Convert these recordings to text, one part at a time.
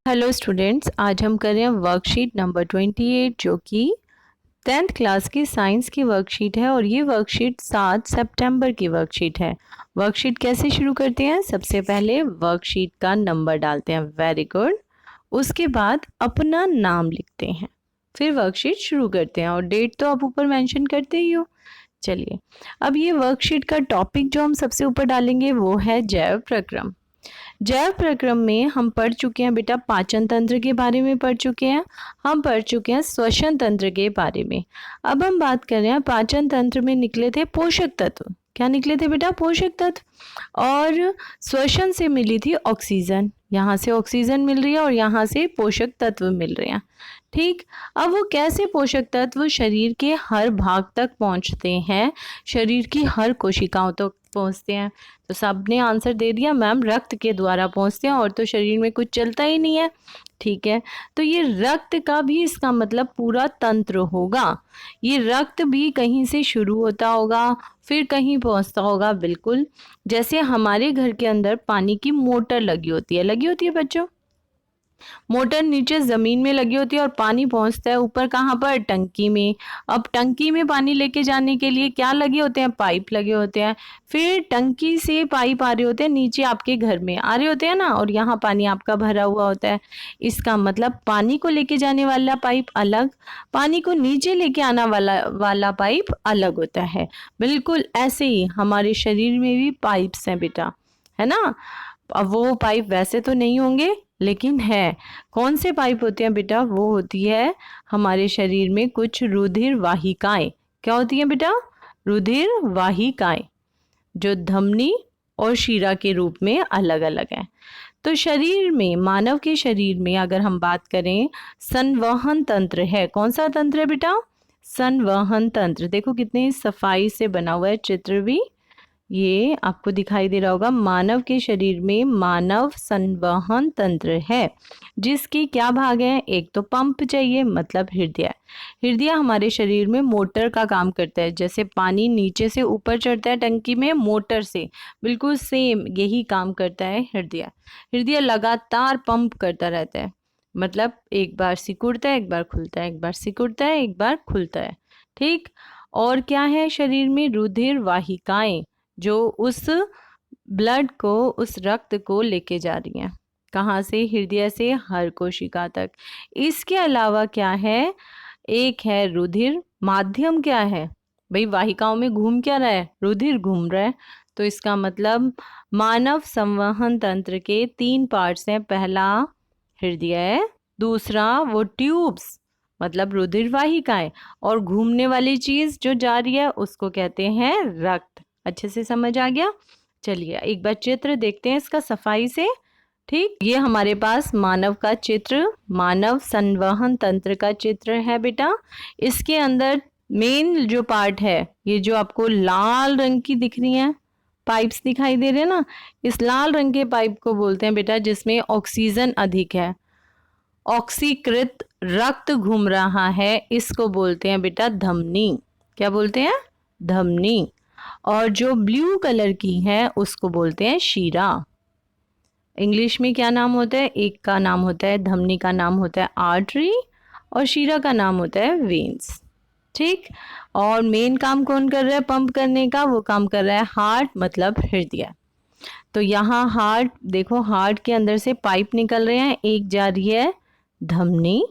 Hello students, आज हम कर रहे हैं वर्कशीट नंबर 28 जो कि 10th क्लास की साइंस की वर्कशीट है और ये वर्कशीट 7 सितंबर की वर्कशीट है। वर्कशीट कैसे शुरू करते हैं? सबसे पहले वर्कशीट का नंबर डालते हैं, वेरी गुड। उसके बाद अपना नाम लिखते हैं, फिर वर्कशीट शुरू करते हैं और डेट तो आप ऊपर मेंशन करते ही हो। चलिए, अब ये वर्कशीट का टॉपिक जो हम सबसे ऊपर डालेंगे वो है जैव प्रक्रम। जैव प्रक्रम में हम पढ़ चुके हैं बेटा, पाचन तंत्र के बारे में पढ़ चुके हैं, हम पढ़ चुके हैं श्वसन तंत्र के बारे में। अब हम बात कर रहे हैं पाचन तंत्र में निकले थे पोषक तत्व। क्या निकले थे बेटा? पोषक तत्व। और श्वसन से मिली थी ऑक्सीजन, यहाँ से ऑक्सीजन मिल रही है और यहाँ से पोषक तत्व मिल रहे हैं। ठीक, अब वो कैसे पोषक तत्व शरीर के हर भाग तक पहुँचते हैं, शरीर की हर कोशिकाओं तक पहुँचते हैं? तो सबने आंसर दे दिया, मैम रक्त के द्वारा पहुँचते हैं, और तो शरीर में कुछ चलता ही नहीं है। ठीक है, तो ये रक्त का भी इसका मतलब पूरा तंत्र होगा। ये रक्त भी कहीं से शुरू होता होगा, फिर कहीं पहुँचता होगा। बिल्कुल, जैसे हमारे घर के अंदर पानी की मोटर लगी होती है बच्चों। मोटर नीचे ज़मीन में लगी होती है और पानी पहुंचता है ऊपर, कहाँ पर? टंकी में। अब टंकी में पानी लेके जाने के लिए क्या लगे होते हैं? पाइप लगे होते हैं। फिर टंकी से पाइप आ रहे होते हैं, नीचे आपके घर में आ रहे होते हैं ना, और यहाँ पानी आपका भरा हुआ होता है। इसका मतलब पानी को लेके जाने वाला पाइप अलग, पानी को नीचे लेके आना वाला पाइप अलग होता है। बिल्कुल ऐसे ही हमारे शरीर में भी पाइप्स हैं बेटा, है ना। अब वो पाइप वैसे तो नहीं होंगे, लेकिन है। कौन से पाइप होते हैं बेटा? वो होती है हमारे शरीर में कुछ रुधिर वाहिकाएं। क्या होती हैं बेटा? रुधिर वाहिकाएं, जो धमनी और शिरा के रूप में अलग अलग है। तो शरीर में, मानव के शरीर में अगर हम बात करें, संवहन तंत्र है। कौन सा तंत्र है बेटा? संवहन तंत्र। देखो कितनी सफाई से बना हुआ है चित्र भी, ये आपको दिखाई दे रहा होगा। मानव के शरीर में मानव संवहन तंत्र है, जिसके क्या भाग हैं? एक तो पंप चाहिए, मतलब हृदय। हृदय हमारे शरीर में मोटर का काम करता है। जैसे पानी नीचे से ऊपर चढ़ता है टंकी में मोटर से, बिल्कुल सेम यही काम करता है हृदय। हृदय लगातार पंप करता रहता है, मतलब एक बार सिकुड़ता है, एक बार खुलता है, एक बार सिकुड़ता है, एक बार खुलता है। ठीक, और क्या है शरीर में? रुधिर वाहिकाएं, जो उस ब्लड को, उस रक्त को लेके जा रही हैं। कहाँ से? हृदय से हर कोशिका तक। इसके अलावा क्या है? एक है रुधिर माध्यम। क्या है भाई? वाहिकाओं में घूम क्या रहा है? रुधिर घूम रहा है। तो इसका मतलब मानव संवहन तंत्र के 3 पार्ट्स हैं। पहला हृदय, दूसरा वो ट्यूब्स मतलब रुधिर वाहिकाएं, और घूमने वाली चीज जो जा रही है उसको कहते हैं रक्त। अच्छे से समझ आ गया? चलिए एक बार चित्र देखते हैं इसका सफाई से। ठीक, ये हमारे पास मानव का चित्र, मानव संवहन तंत्र का चित्र है बेटा। इसके अंदर मेन जो पार्ट है, ये जो आपको लाल रंग की दिख रही हैं पाइप्स दिखाई दे रहे हैं ना, इस लाल रंग के पाइप को बोलते हैं बेटा जिसमें ऑक्सीजन अधिक है, ऑक्सीकृत रक्त घूम रहा है, इसको बोलते हैं बेटा धमनी। क्या बोलते हैं? धमनी। और जो ब्लू कलर की है उसको बोलते हैं शिरा। इंग्लिश में क्या नाम होता है? एक का नाम होता है, धमनी का नाम होता है आर्टरी, और शिरा का नाम होता है वेन्स। ठीक, और मेन काम कौन कर रहा है पंप करने का? वो काम कर रहा है हार्ट, मतलब हृदय। तो यहाँ हार्ट देखो, हार्ट के अंदर से पाइप निकल रहे हैं, एक जा रही है धमनी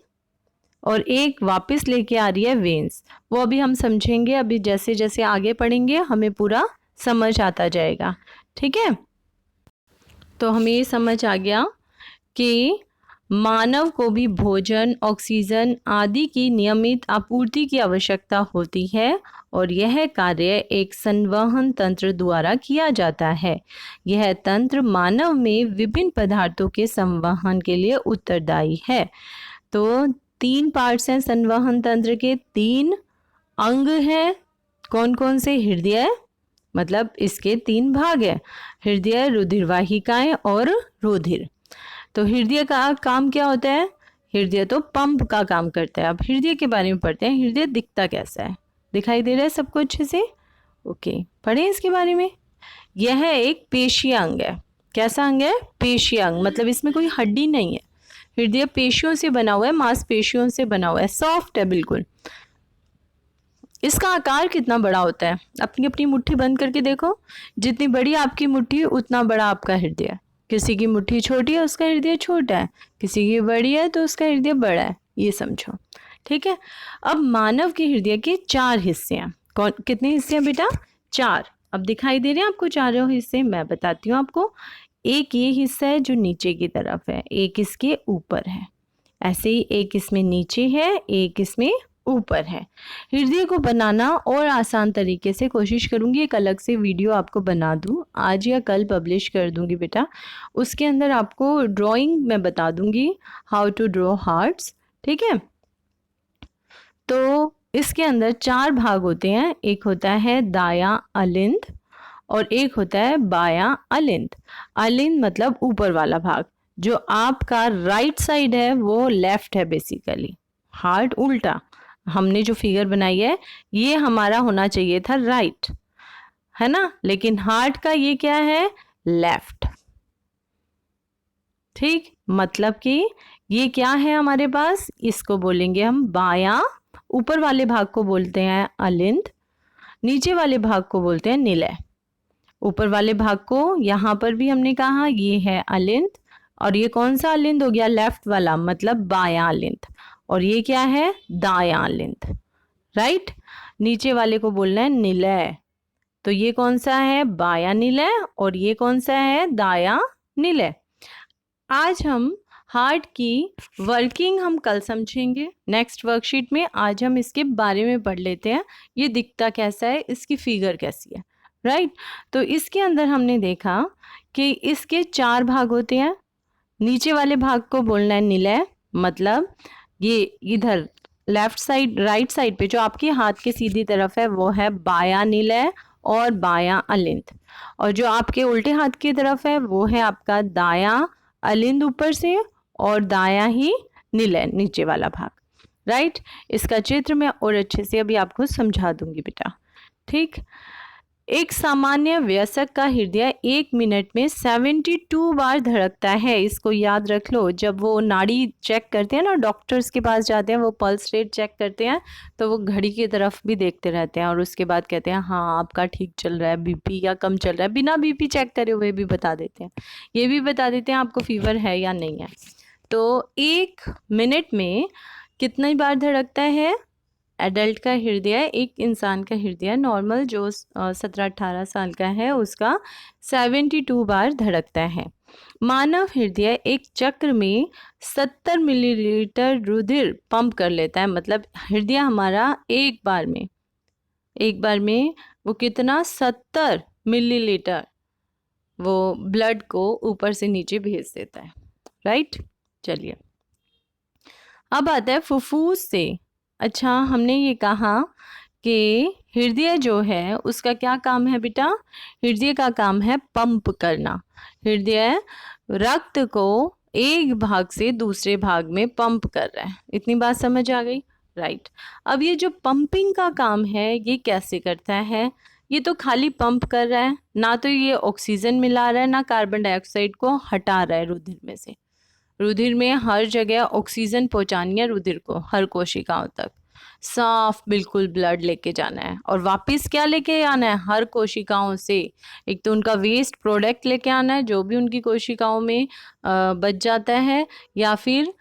और एक वापस लेके आ रही है वेन्स। वो अभी हम समझेंगे, अभी जैसे जैसे आगे पढ़ेंगे हमें पूरा समझ आता जाएगा। ठीक है, तो हमें ये समझ आ गया कि मानव को भी भोजन, ऑक्सीजन आदि की नियमित आपूर्ति की आवश्यकता होती है, और यह कार्य एक संवहन तंत्र द्वारा किया जाता है। यह तंत्र मानव में विभिन्न पदार्थों के संवहन के लिए उत्तरदायी है। तो 3 पार्ट्स हैं संवहन तंत्र के, 3 अंग हैं। कौन कौन से? हृदय, मतलब इसके 3 भाग हैं, हृदय, रुधिर वाहिकाएं और रुधिर। तो हृदय का काम क्या होता है? हृदय तो पंप का काम करता है। अब हृदय के बारे में पढ़ते हैं। हृदय दिखता कैसा है? दिखाई दे रहा है सबको अच्छे से? ओके, पढ़ें इसके बारे में। यह एक पेशीय अंग है। कैसा अंग है? पेशीय अंग, मतलब इसमें कोई हड्डी नहीं है, हृदय पेशियों से बना हुआ है, मांसपेशियों से बना हुआ है, सॉफ्ट है बिल्कुल। इसका आकार कितना बड़ा होता है? अपनी अपनी मुट्ठी बंद करके देखो, जितनी बड़ी आपकी मुट्ठी उतना बड़ा आपका हृदय। किसी की मुट्ठी छोटी है, उसका हृदय छोटा है, किसी की बड़ी है तो उसका हृदय बड़ा है, ये समझो। ठीक है। अब मानव के हृदय के 4 हिस्से हैं। कौन कितने हिस्से हैं बेटा? 4। अब दिखाई दे रहे हैं आपको चारों हिस्से? मैं बताती हूँ आपको। एक ये हिस्सा है जो नीचे की तरफ है, एक इसके ऊपर है, ऐसे ही एक इसमें नीचे है, एक इसमें ऊपर है। हृदय को बनाना और आसान तरीके से कोशिश करूंगी, एक अलग से वीडियो आपको बना दूं, आज या कल पब्लिश कर दूंगी बेटा। उसके अंदर आपको ड्राइंग मैं बता दूंगी, हाउ टू ड्रॉ हार्ट्स। ठीक है। तो इसके अंदर 4 भाग होते हैं। एक होता है दायां अलिंद और एक होता है बायां अलिंद। अलिंद मतलब ऊपर वाला भाग। जो आपका राइट साइड है वो लेफ्ट है बेसिकली, हार्ट उल्टा। हमने जो फिगर बनाई है ये हमारा होना चाहिए था राइट, है ना, लेकिन हार्ट का ये क्या है? लेफ्ट। ठीक, मतलब कि ये क्या है हमारे पास? इसको बोलेंगे हम बायां। ऊपर वाले भाग को बोलते हैं अलिंद, नीचे वाले भाग को बोलते हैं निलय। ऊपर वाले भाग को यहाँ पर भी हमने कहा ये है अलिंद, और ये कौन सा अलिंद हो गया? लेफ्ट वाला, मतलब बायां अलिंद। और ये क्या है? दायां अलिंद। राइट। नीचे वाले को बोलना है निलय। तो ये कौन सा है? बायां निलय, और ये कौन सा है? दायां निलय। आज हम हार्ट की वर्किंग हम कल समझेंगे नेक्स्ट वर्कशीट में। आज हम इसके बारे में पढ़ लेते हैं, ये दिखता कैसा है, इसकी फिगर कैसी है। राइट। तो इसके अंदर हमने देखा कि इसके 4 भाग होते हैं। नीचे वाले भाग को बोलना है निलय, मतलब ये इधर लेफ्ट साइड, राइट साइड पे जो आपके हाथ के सीधी तरफ है वो है बायां निलय और बायां अलिंद, और जो आपके उल्टे हाथ की तरफ है वो है आपका दायां अलिंद ऊपर से और दायां ही निलय नीचे वाला भाग। राइट। इसका चित्र मैं और अच्छे से अभी आपको समझा दूंगी बेटा। ठीक। एक सामान्य वयस्क का हृदय 1 मिनट में 72 बार धड़कता है। इसको याद रख लो। जब वो नाड़ी चेक करते हैं ना, डॉक्टर्स के पास जाते हैं, वो पल्स रेट चेक करते हैं, तो वो घड़ी की तरफ भी देखते रहते हैं और उसके बाद कहते हैं हाँ आपका ठीक चल रहा है, बीपी या कम चल रहा है। बिना बीपी चेक करे हुए भी बता देते हैं, ये भी बता देते हैं आपको फीवर है या नहीं है। तो 1 मिनट में कितनी बार धड़कता है एडल्ट का हृदय? एक इंसान का हृदय नॉर्मल जो 17-18 साल का है उसका 72 बार धड़कता है। मानव हृदय एक चक्र में 70 मिलीलीटर रुधिर पंप कर लेता है। मतलब हृदय हमारा एक बार में वो कितना? 70 मिलीलीटर वो ब्लड को ऊपर से नीचे भेज देता है। राइट। चलिए अब आता है फुफ्फुस से। अच्छा, हमने ये कहा कि हृदय जो है उसका क्या काम है बेटा? हृदय का काम है पंप करना। हृदय रक्त को एक भाग से दूसरे भाग में पंप कर रहा है। इतनी बात समझ आ गई? राइट। अब ये जो पंपिंग का काम है ये कैसे करता है? ये तो खाली पंप कर रहा है, ना तो ये ऑक्सीजन मिला रहा है, ना कार्बन डाइऑक्साइड को हटा रहा है रुधिर में से। रुधिर में हर जगह ऑक्सीजन पहुंचानी है रुधिर को, हर कोशिकाओं तक साफ बिल्कुल ब्लड लेके जाना है, और वापस क्या लेके आना है? हर कोशिकाओं से एक तो उनका वेस्ट प्रोडक्ट लेके आना है जो भी उनकी कोशिकाओं में बच जाता है, या फिर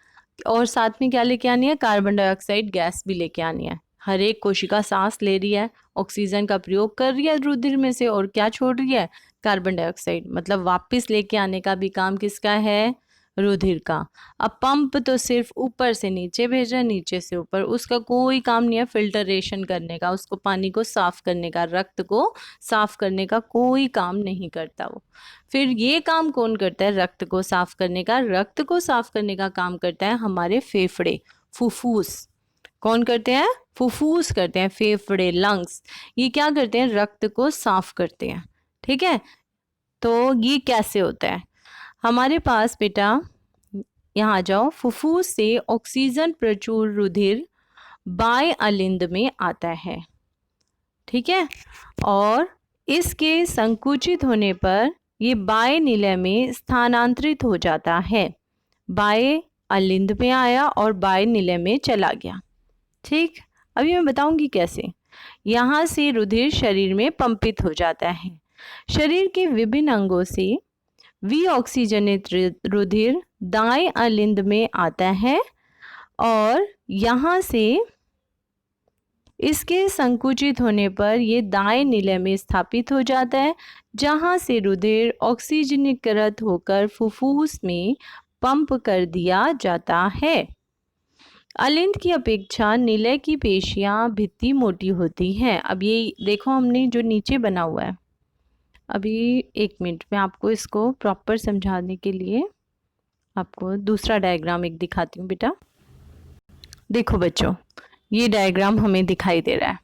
और साथ में क्या लेके आनी है? कार्बन डाइऑक्साइड गैस भी लेके आनी है। हर एक कोशिका सांस ले रही है, ऑक्सीजन का प्रयोग कर रही है रुधिर में से, और क्या छोड़ रही है? Carbon dioxide. मतलब वापस लेके आने का भी काम किसका है? रुधिर का। अब पंप तो सिर्फ ऊपर से नीचे भेज रहा है, नीचे से ऊपर। उसका कोई काम नहीं है फिल्टरेशन करने का, उसको पानी को साफ करने का, रक्त को साफ करने का कोई काम नहीं करता वो। फिर ये काम कौन करता है रक्त को साफ करने का? रक्त को साफ करने का काम करता है हमारे फेफड़े, फुफ्फुस। कौन करते हैं? फुफ्फुस करते हैं, फेफड़े, लंग्स। ये क्या करते हैं? रक्त को साफ करते हैं। ठीक है। तो ये कैसे होता है? हमारे पास बेटा यहाँ आ जाओ, फुफ्फुस से ऑक्सीजन प्रचुर रुधिर बाएं अलिंद में आता है। ठीक है। और इसके संकुचित होने पर ये बाएं निलय में स्थानांतरित हो जाता है। बाएं अलिंद में आया और बाय निलय में चला गया। ठीक, अभी मैं बताऊंगी कैसे। यहाँ से रुधिर शरीर में पंपित हो जाता है। शरीर के विभिन्न अंगों से विऑक्सीजनित रुधिर दाएं अलिंद में आता है और यहाँ से इसके संकुचित होने पर ये दाएं निलय में स्थापित हो जाता है, जहाँ से रुधिर ऑक्सीजनीकृत होकर फुफ्फुस में पंप कर दिया जाता है। अलिंद की अपेक्षा निलय की पेशियां भित्ति मोटी होती हैं। अब ये देखो हमने जो नीचे बना हुआ है, अभी 1 मिनट में आपको इसको प्रॉपर समझाने के लिए आपको दूसरा डायग्राम एक दिखाती हूँ बेटा। देखो बच्चों, ये डायग्राम हमें दिखाई दे रहा है।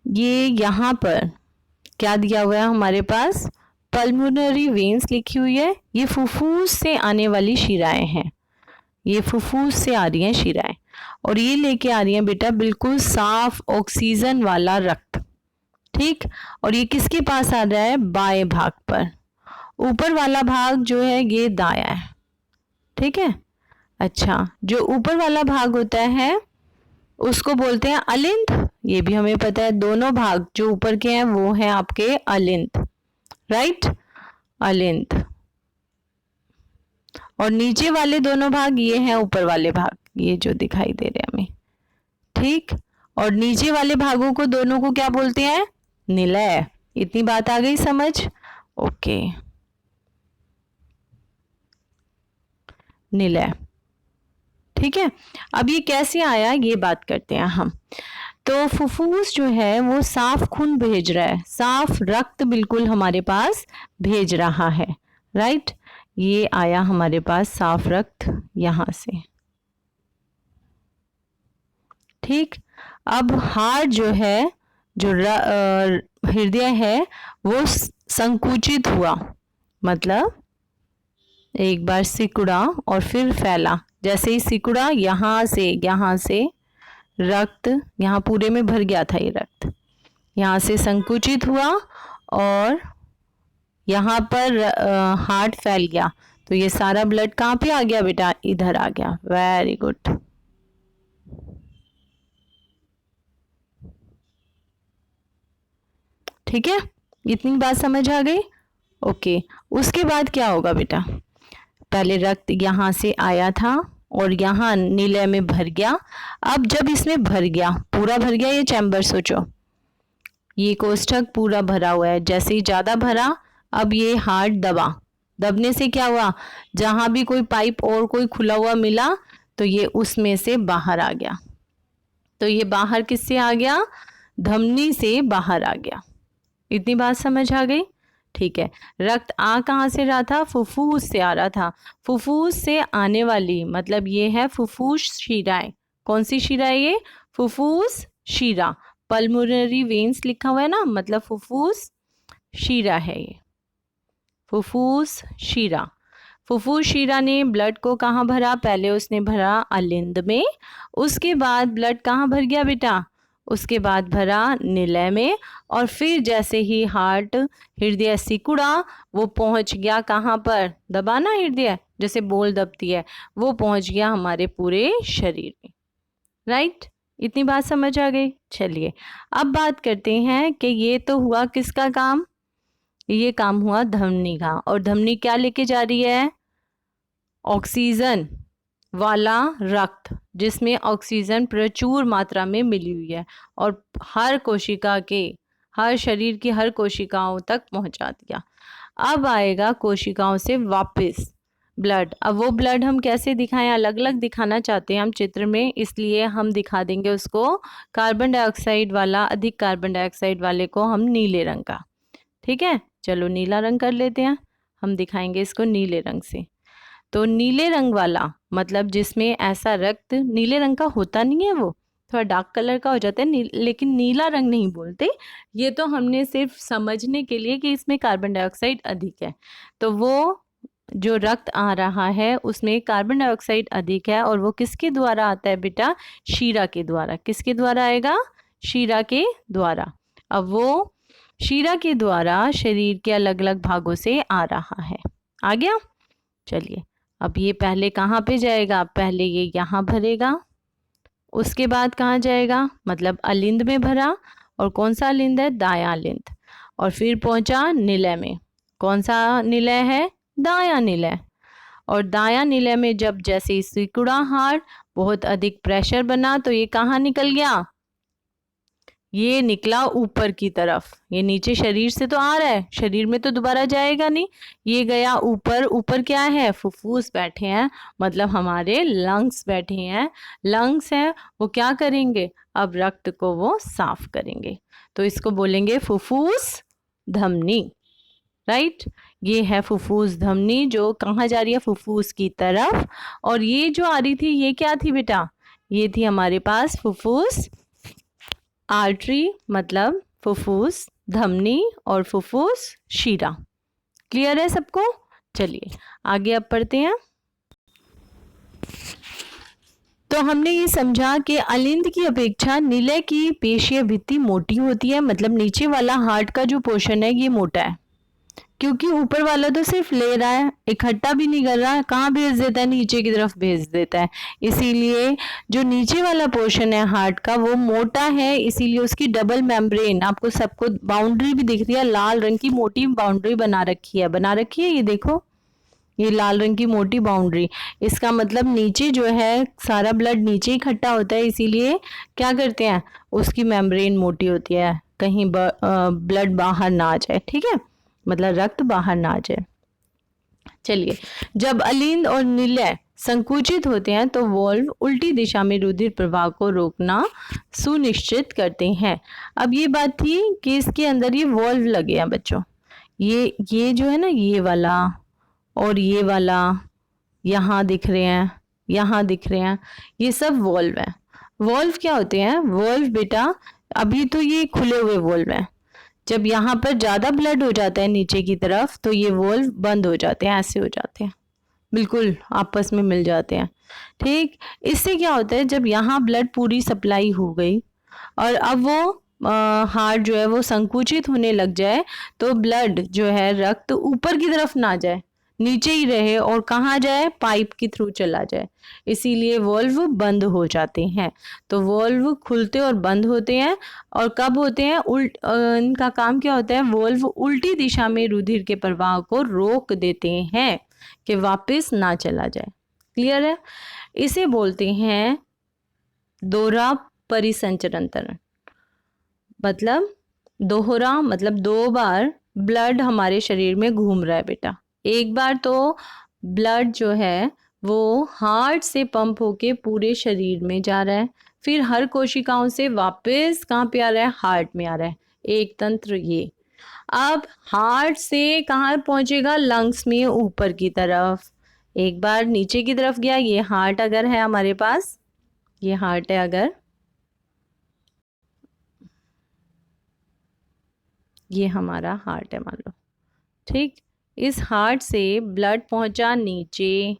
ये यहाँ पर क्या दिया हुआ है हमारे पास, पल्मोनरी वेन्स लिखी हुई है। ये फुफ्फुस से आने वाली शिराएं हैं, ये फुफ्फुस से आ रही हैं शिराएं, और ये लेके आ रही हैं बेटा बिल्कुल साफ ऑक्सीजन वाला रक्त। ठीक, और ये किसके पास आ रहा है, बाएं भाग पर। ऊपर वाला भाग जो है ये दायां है। ठीक है, अच्छा, जो ऊपर वाला भाग होता है उसको बोलते हैं अलिंद। ये भी हमें पता है, दोनों भाग जो ऊपर के हैं वो हैं आपके अलिंद, राइट, अलिंद। और नीचे वाले दोनों भाग ये हैं ऊपर वाले भाग, ये जो दिखाई दे रहे हैं हमें। ठीक, और नीचे वाले भागों को दोनों को क्या बोलते हैं, निलय। इतनी बात आ गई समझ, ओके, निलय। ठीक है, अब ये कैसे आया ये बात करते हैं हम। तो फुफ्फुस जो है वो साफ खून भेज रहा है, साफ रक्त बिल्कुल हमारे पास भेज रहा है, राइट। ये आया हमारे पास साफ रक्त यहां से। ठीक, अब हार्ट जो है, जो हृदय है वो संकुचित हुआ, मतलब एक बार सिकुड़ा और फिर फैला। जैसे ही सिकुड़ा यहाँ से रक्त यहाँ पूरे में भर गया था, ये रक्त यहाँ से संकुचित हुआ और यहाँ पर हार्ट फैल गया, तो ये सारा ब्लड कहाँ पे आ गया बेटा, इधर आ गया। Very good. ठीक है, इतनी बात समझ आ गई, ओके। उसके बाद क्या होगा बेटा, पहले रक्त यहाँ से आया था और यहाँ निलय में भर गया। अब जब इसमें भर गया, पूरा भर गया ये चैम्बर, सोचो ये कोष्ठक पूरा भरा हुआ है, जैसे ही ज्यादा भरा अब ये हार्ट दबा, दबने से क्या हुआ, जहां भी कोई पाइप और कोई खुला हुआ मिला तो ये उसमें से बाहर आ गया। तो ये बाहर किससे आ गया, धमनी से बाहर आ गया। इतनी बात समझ आ गई, ठीक है। रक्त आ कहाँ से रहा था, फुफ्फुस से आ रहा था। फुफ्फुस से आने वाली मतलब ये है फुफ्फुस शिराएं। कौन सी शिरा है ये, फुफ्फुस शिरा। पल्मोनरी वेन्स लिखा हुआ है ना, मतलब फुफ्फुस शिरा है ये, फुफ्फुस शिरा। फुफ्फुस शिरा ने ब्लड को कहाँ भरा, पहले उसने भरा अलिंद में, उसके बाद ब्लड कहाँ भर गया बेटा, उसके बाद भरा निलय में, और फिर जैसे ही हार्ट हृदय सिकुड़ा वो पहुंच गया कहाँ पर, दबाना हृदय जैसे बोल दबती है, वो पहुंच गया हमारे पूरे शरीर में, राइट। इतनी बात समझ आ गई। चलिए अब बात करते हैं कि ये तो हुआ किसका काम, ये काम हुआ धमनी का। और धमनी क्या लेके जा रही है, ऑक्सीजन वाला रक्त, जिसमें ऑक्सीजन प्रचुर मात्रा में मिली हुई है और हर कोशिका के, हर शरीर की हर कोशिकाओं तक पहुंचा दिया। अब आएगा कोशिकाओं से वापस ब्लड। अब वो ब्लड हम कैसे दिखाएं, अलग अलग दिखाना चाहते हैं हम चित्र में, इसलिए हम दिखा देंगे उसको कार्बन डाइऑक्साइड वाला, अधिक कार्बन डाइऑक्साइड वाले को हम नीले रंग का। ठीक है, चलो नीला रंग कर लेते हैं, हम दिखाएंगे इसको नीले रंग से। तो नीले रंग वाला मतलब जिसमें ऐसा रक्त, नीले रंग का होता नहीं है, वो थोड़ा डार्क कलर का हो जाता है, लेकिन नीला रंग नहीं बोलते, ये तो हमने सिर्फ समझने के लिए कि इसमें कार्बन डाइऑक्साइड अधिक है। तो वो जो रक्त आ रहा है उसमें कार्बन डाइऑक्साइड अधिक है, और वो किसके द्वारा आता है बेटा, शीरा के द्वारा। किसके द्वारा आएगा, शीरा के द्वारा। अब वो शीरा के द्वारा शरीर के अलग अलग भागों से आ रहा है। आ गया, चलिए अब ये पहले कहाँ पे जाएगा, पहले ये यहाँ भरेगा, उसके बाद कहाँ जाएगा, मतलब अलिंद में भरा, और कौन सा अलिंद है, दायां अलिंद, और फिर पहुंचा निलय में। कौन सा निलय है, दायां निलय। और दायां निलय में जब जैसे सिकुड़ा हार्ट, बहुत अधिक प्रेशर बना, तो ये कहाँ निकल गया, ये निकला ऊपर की तरफ। ये नीचे शरीर से तो आ रहा है, शरीर में तो दोबारा जाएगा नहीं, ये गया ऊपर। ऊपर क्या है, फुफ्फुस बैठे हैं, मतलब हमारे लंग्स बैठे हैं। लंग्स हैं, वो क्या करेंगे, अब रक्त को वो साफ करेंगे, तो इसको बोलेंगे फुफ्फुस धमनी। राइट, ये है फुफ्फुस धमनी जो कहाँ जा रही है, फुफ्फुस की तरफ। और ये जो आ रही थी, ये क्या थी बेटा, ये थी हमारे पास फुफ्फुस आर्टरी, मतलब फुफ्फुस धमनी और फुफ्फुस शीरा। क्लियर है सबको, चलिए आगे अब पढ़ते हैं। तो हमने ये समझा कि अलिंद की अपेक्षा निलय की पेशीय भित्ति मोटी होती है, मतलब नीचे वाला हार्ट का जो पोर्शन है ये मोटा है, क्योंकि ऊपर वाला तो सिर्फ ले रहा है, इकट्ठा भी नहीं कर रहा, कहाँ भेज देता है, नीचे की तरफ भेज देता है। इसीलिए जो नीचे वाला पोर्शन है हार्ट का वो मोटा है, इसीलिए उसकी डबल मेम्ब्रेन, आपको सबको बाउंड्री भी दिख रही है, लाल रंग की मोटी बाउंड्री बना रखी है, ये देखो, ये लाल रंग की मोटी बाउंड्री। इसका मतलब नीचे जो है सारा ब्लड नीचे इकट्ठा होता है, इसीलिए क्या करते हैं, उसकी मेम्ब्रेन मोटी होती है, कहीं ब्लड बाहर ना आ जाए, ठीक है, मतलब रक्त बाहर ना आ जाए। चलिए, जब अलिंद और निलय संकुचित होते हैं तो वॉल्व उल्टी दिशा में रुधिर प्रवाह को रोकना सुनिश्चित करते हैं। अब ये बात थी कि इसके अंदर ये वॉल्व लगे हैं बच्चों, ये जो है ना, ये वाला और ये वाला यहाँ दिख रहे हैं, यहाँ दिख रहे हैं, ये सब वॉल्व है। वॉल्व क्या होते हैं, वॉल्व बेटा अभी तो ये खुले हुए वॉल्व हैं, जब यहाँ पर ज़्यादा ब्लड हो जाता है नीचे की तरफ तो ये वॉल्व बंद हो जाते हैं, ऐसे हो जाते हैं, बिल्कुल आपस में मिल जाते हैं। ठीक, इससे क्या होता है, जब यहाँ ब्लड पूरी सप्लाई हो गई और अब वो हार्ट जो है वो संकुचित होने लग जाए, तो ब्लड जो है, रक्त ऊपर की तरफ ना जाए, नीचे ही रहे, और कहाँ जाए, पाइप के थ्रू चला जाए, इसीलिए वॉल्व बंद हो जाते हैं। तो वॉल्व खुलते और बंद होते हैं, और कब होते हैं, इनका काम क्या होता है, वॉल्व उल्टी दिशा में रुधिर के प्रवाह को रोक देते हैं कि वापस ना चला जाए। क्लियर है, इसे बोलते हैं दोहरा परिसंचरण। मतलब दोहरा मतलब 2 बार ब्लड हमारे शरीर में घूम रहा है बेटा। एक बार तो ब्लड जो है वो हार्ट से पंप होके पूरे शरीर में जा रहा है, फिर हर कोशिकाओं से वापस कहाँ पे आ रहा है, हार्ट में आ रहा है, एक तंत्र ये। अब हार्ट से कहाँ पहुंचेगा, लंग्स में ऊपर की तरफ। एक बार नीचे की तरफ गया, ये हार्ट अगर है हमारे पास, ये हार्ट है अगर, ये हमारा हार्ट है मान लो, ठीक, इस हार्ट से ब्लड पहुंचा नीचे,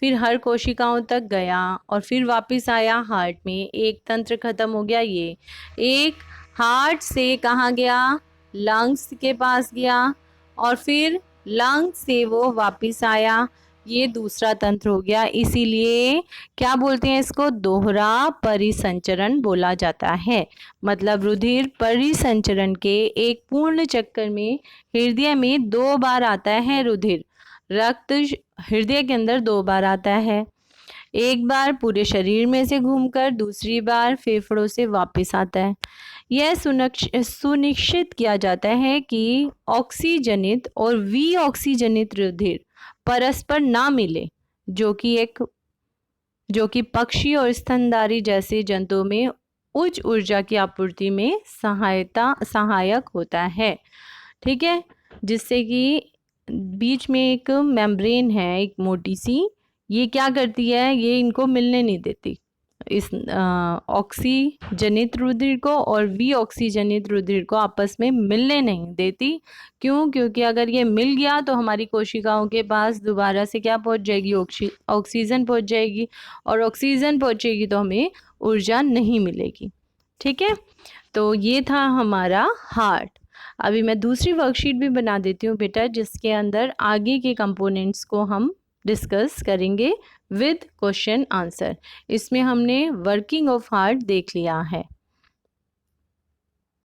फिर हर कोशिकाओं तक गया और फिर वापस आया हार्ट में, एक तंत्र खत्म हो गया। ये एक हार्ट से कहाँ गया, लंग्स के पास गया, और फिर लंग्स से वो वापस आया, ये दूसरा तंत्र हो गया। इसीलिए क्या बोलते हैं इसको, दोहरा परिसंचरण बोला जाता है। मतलब रुधिर परिसंचरण के एक पूर्ण चक्कर में हृदय में 2 बार आता है रुधिर, रक्त हृदय के अंदर 2 बार आता है, एक बार पूरे शरीर में से घूमकर, दूसरी बार फेफड़ों से वापस आता है। यह सुनिश्चित किया जाता है कि ऑक्सीजनित और विऑक्सीजनित रुधिर परस्पर ना मिले, जो कि पक्षी और स्तनधारी जैसे जंतुओं में उच्च ऊर्जा की आपूर्ति में सहायक होता है। ठीक है, जिससे कि बीच में एक मेम्ब्रेन है, एक मोटी सी, ये क्या करती है, ये इनको मिलने नहीं देती, इस ऑक्सीजनित रुधिर को और विऑक्सीजनित रुधिर को आपस में मिलने नहीं देती। क्यों, क्योंकि अगर ये मिल गया तो हमारी कोशिकाओं के पास दोबारा से क्या पहुंच जाएगी, ऑक्सीजन पहुंच जाएगी, और ऑक्सीजन पहुंचेगी तो हमें ऊर्जा नहीं मिलेगी। ठीक है, तो ये था हमारा हार्ट। अभी मैं दूसरी वर्कशीट भी बना देती हूँ बेटा, जिसके अंदर आगे के कंपोनेंट्स को हम डिस्कस करेंगे विद क्वेश्चन आंसर। इसमें हमने वर्किंग ऑफ हार्ट देख लिया है।